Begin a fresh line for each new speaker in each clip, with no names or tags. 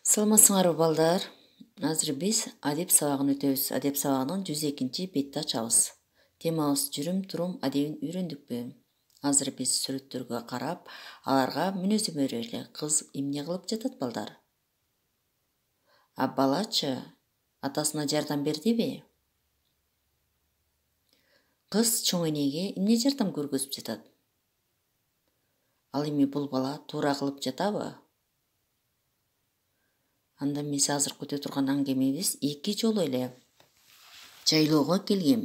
Саламатсыңарбы балдар? Азыр биз адеп сабагын өтөбүз. Адеп сабагынын 102 бетти ачабыз. Темабыз жүрүм турум адебин үйрөндүкпү? Азыр биз сүрөттөргө карап, аларга мүнөздөмө берели. Кыз эмне кылып жатат балдар? А балачы атасына жардам бердиби? Кыз чоң энеге эмне жардам көргөзүп жатат? Ал эми бул бала туура кылып жатабы? Анда биз азыр күтө турган аңгемебиз эки жолу эле жайлоого келгем.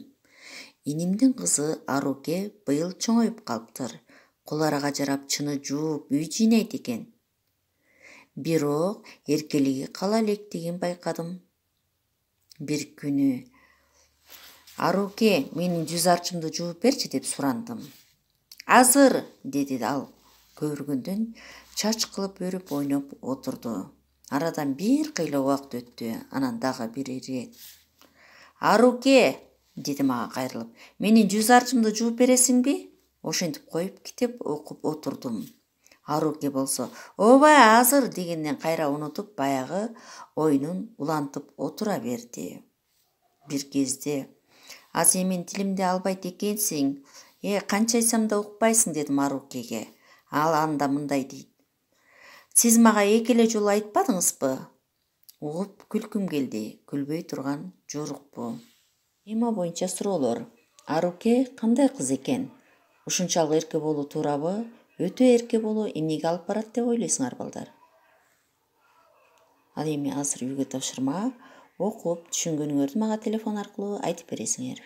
Энимдин кызы Аруке быйыл чоңоюп калыптыр. Кол арага жарап чыны жууп, үй жыйнайт экен. Бирок эркелиги кала электигин байкадым. Бир күнү Аруке, менин жүз арчымды жууп берчи деп сурандым. Азыр, деди ал. Көргөндөн чач кылып өрүп ойноп отурду. Арадан бир кыйла убакыт өттү. Анан дагы бир ирет. Аруке, деди мага кайрылып, менин жүз арчымды жууп бересиңби? Ошентип коюп китеп окуп отурдум. Аруке болсо, ооба азыр дегенден кайра унутуп, баягы оюнун улантып отура берди. Бир кезде, а сен менин тилимди албайт экенсиң, канча айтсам да укпайсың, дедим Арукеге. Ал анда мындай дейт. Сиз мага эки эле жолу айтпадыңызбы? Угуп күлкүм келди. Күлбөй турган жорукпу. Тема боюнча суроолор. Аруке кандай кыз экен? Ушунчалык эрке болуу туурабы? Өтө эрке болуу эмнеге алып барат деп ойлойсуңар балдар? Ал эми азыр үйгө тапшырма окуп түшүнгөнүңөрдү мага телефон аркылуу айтып бересиңер.